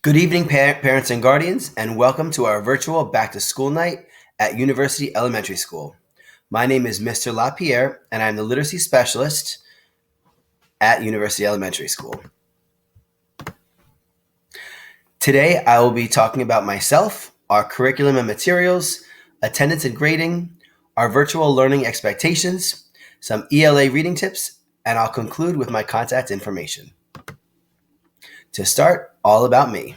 Good evening, parents and guardians, and welcome to our virtual back-to-school night at University Elementary School. My name is Mr. LaPierre, and I'm the literacy specialist at University Elementary School. Today, I will be talking about myself, our curriculum and materials, attendance and grading, our virtual learning expectations, some ELA reading tips, and I'll conclude with my contact information. To start, all about me.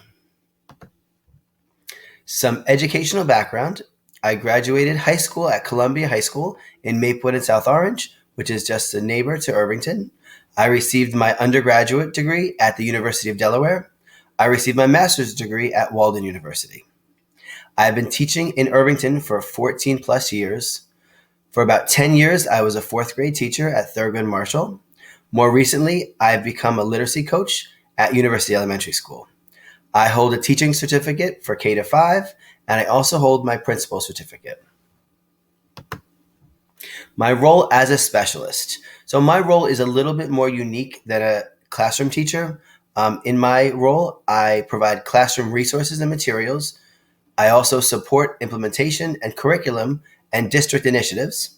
Some educational background. I graduated high school at Columbia High School in Maplewood and South Orange, which is just a neighbor to Irvington. I received my undergraduate degree at the University of Delaware. I received my master's degree at Walden University. I've been teaching in Irvington for 14 plus years. For about 10 years, I was a fourth grade teacher at Thurgood Marshall. More recently, I've become a literacy coach at University Elementary School. I hold a teaching certificate for K-5, and I also hold my principal certificate. My role as a specialist. So my role is a little bit more unique than a classroom teacher. In my role, I provide classroom resources and materials. I also support implementation and curriculum and district initiatives.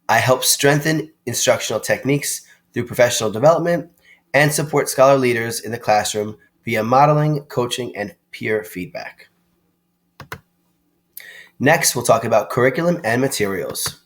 I help strengthen instructional techniques through professional development and support scholar leaders in the classroom via modeling, coaching, and peer feedback. Next, we'll talk about curriculum and materials.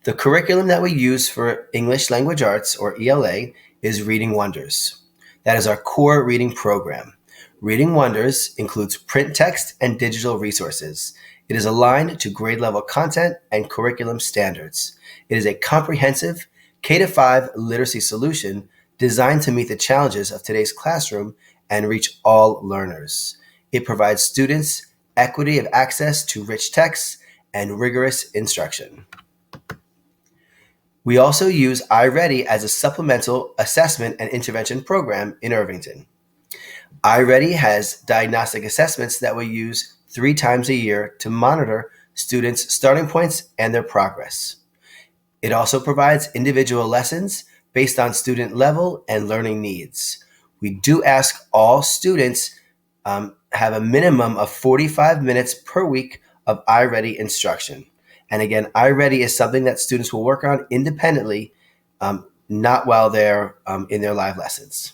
The curriculum that we use for English Language Arts, or ELA, is Reading Wonders. That is our core reading program. Reading Wonders includes print text and digital resources. It is aligned to grade level content and curriculum standards. It is a comprehensive K-5 literacy solution designed to meet the challenges of today's classroom and reach all learners. It provides students equity of access to rich texts and rigorous instruction. We also use iReady as a supplemental assessment and intervention program in Irvington. iReady has diagnostic assessments that we use 3 times a year to monitor students' starting points and their progress. It also provides individual lessons based on student level and learning needs. We do ask all students have a minimum of 45 minutes per week of iReady instruction. And again, iReady is something that students will work on independently, not while they're in their live lessons.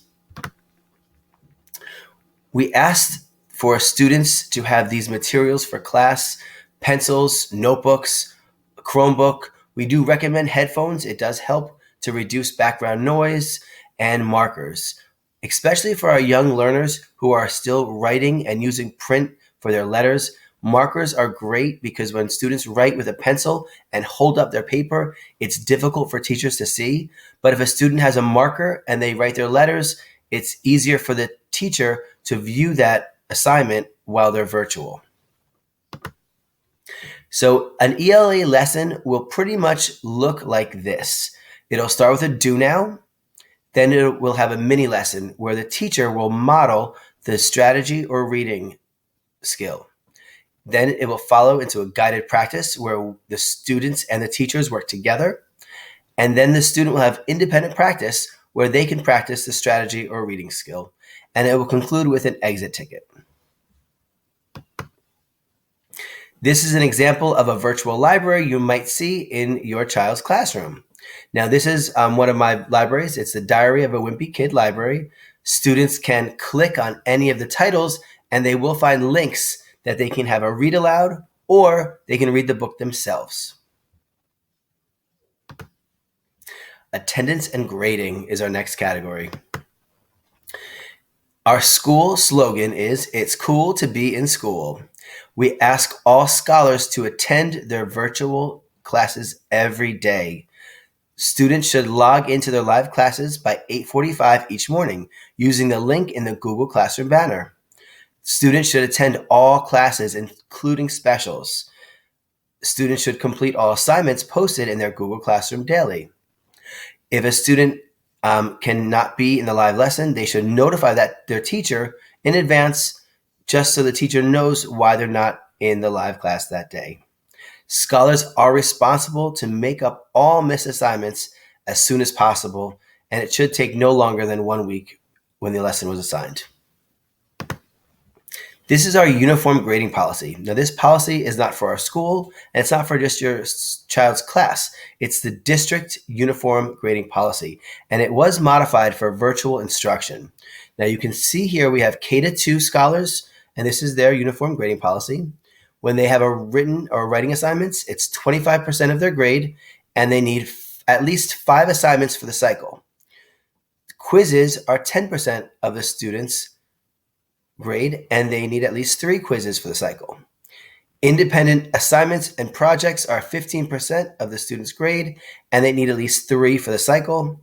We asked for students to have these materials for class: pencils, notebooks, a Chromebook. We do recommend headphones. It does help to reduce background noise, and markers, especially for our young learners who are still writing and using print for their letters. Markers are great because when students write with a pencil and hold up their paper, it's difficult for teachers to see. But if a student has a marker and they write their letters, it's easier for the teacher to view that assignment while they're virtual. So an ELA lesson will pretty much look like this. It'll start with a do now. Then it will have a mini lesson where the teacher will model the strategy or reading skill. Then it will follow into a guided practice where the students and the teachers work together. And then the student will have independent practice where they can practice the strategy or reading skill. And it will conclude with an exit ticket. This is an example of a virtual library you might see in your child's classroom. Now, this is one of my libraries. It's the Diary of a Wimpy Kid library. Students can click on any of the titles and they will find links that they can have a read aloud or they can read the book themselves. Attendance and grading is our next category. Our school slogan is, "It's cool to be in school." We ask all scholars to attend their virtual classes every day. Students should log into their live classes by 8:45 each morning using the link in the Google Classroom banner. Students should attend all classes, including specials. Students should complete all assignments posted in their Google Classroom daily. If a student cannot be in the live lesson, they should notify their teacher in advance just so the teacher knows why they're not in the live class that day. Scholars are responsible to make up all missed assignments as soon as possible, and it should take no longer than 1 week when the lesson was assigned. This is our uniform grading policy. Now, this policy is not for our school, and it's not for just your child's class. It's the district uniform grading policy, and it was modified for virtual instruction. Now, you can see here we have K-2 scholars, and this is their uniform grading policy. When they have a written or writing assignments, it's 25% of their grade, and they need at least 5 assignments for the cycle. Quizzes are 10% of the students' grade, and they need at least 3 quizzes for the cycle. Independent assignments and projects are 15% of the student's grade, and they need at least 3 for the cycle.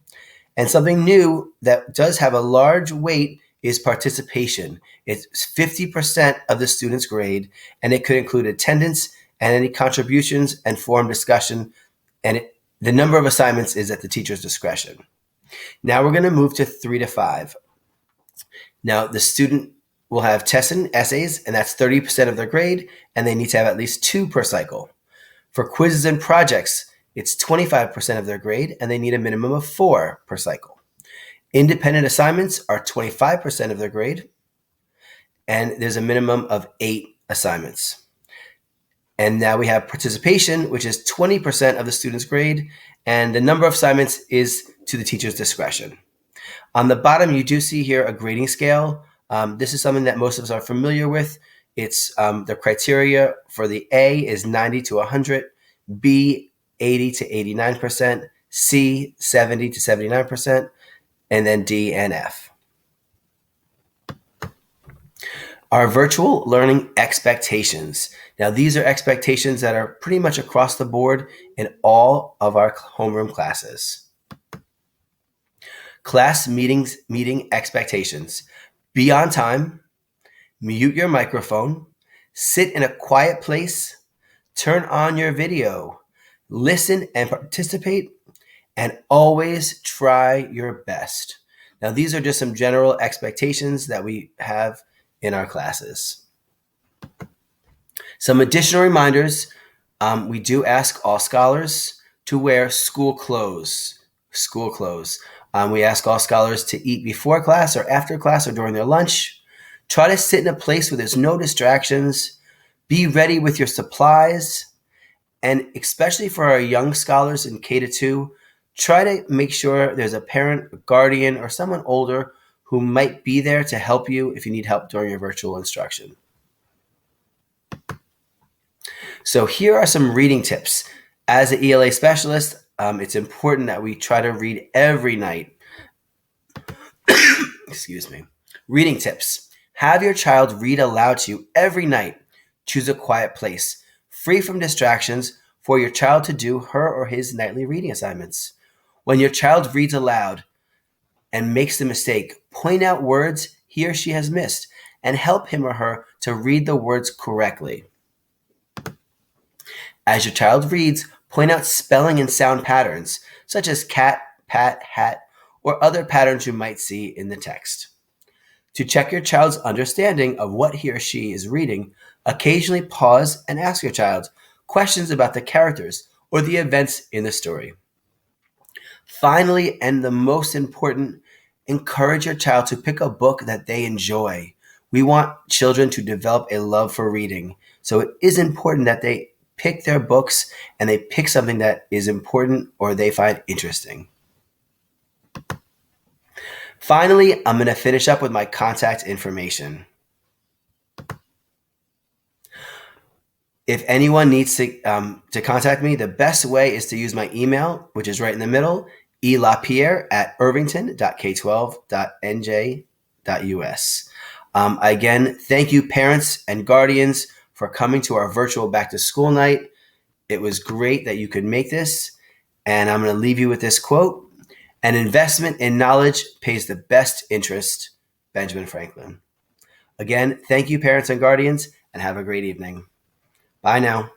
And something new that does have a large weight is participation. It's 50% of the student's grade, and it could include attendance and any contributions and forum discussion, and the number of assignments is at the teacher's discretion. Now we're going to move to 3 to 5. Now the student will have tests and essays, and that's 30% of their grade, and they need to have at least 2 per cycle. For quizzes and projects, it's 25% of their grade, and they need a minimum of 4 per cycle. Independent assignments are 25% of their grade, and there's a minimum of 8 assignments. And now we have participation, which is 20% of the student's grade, and the number of assignments is to the teacher's discretion. On the bottom, you do see here a grading scale. This is something that most of us are familiar with. It's the criteria for the A is 90 to 100, B 80 to 89%, C 70 to 79%, and then D and F. Our virtual learning expectations. Now, these are expectations that are pretty much across the board in all of our homeroom classes. Class meeting expectations. Be on time, mute your microphone, sit in a quiet place, turn on your video, listen and participate, and always try your best. Now, these are just some general expectations that we have in our classes. Some additional reminders. We do ask all scholars to wear school clothes. We ask all scholars to eat before class or after class or during their lunch. Try to sit in a place where there's no distractions. Be ready with your supplies. And especially for our young scholars in K-2, try to make sure there's a parent, a guardian, or someone older who might be there to help you if you need help during your virtual instruction. So here are some reading tips. As an ELA specialist, it's important that we try to read every night. Excuse me. Reading tips. Have your child read aloud to you every night. Choose a quiet place, free from distractions, for your child to do her or his nightly reading assignments. When your child reads aloud and makes the mistake, point out words he or she has missed and help him or her to read the words correctly. As your child reads, point out spelling and sound patterns, such as cat, pat, hat, or other patterns you might see in the text. To check your child's understanding of what he or she is reading, occasionally pause and ask your child questions about the characters or the events in the story. Finally, and the most important, encourage your child to pick a book that they enjoy. We want children to develop a love for reading, so it is important that they pick their books and they pick something that is important or they find interesting. Finally, I'm going to finish up with my contact information. If anyone needs to contact me, the best way is to use my email, which is right in the middle, elapierre@irvington.k12.nj.us. Again, thank you, parents and guardians, for coming to our virtual back to school night. It was great that you could make this. And I'm going to leave you with this quote: "An investment in knowledge pays the best interest." Benjamin Franklin. Again, thank you, parents and guardians, and have a great evening. Bye now.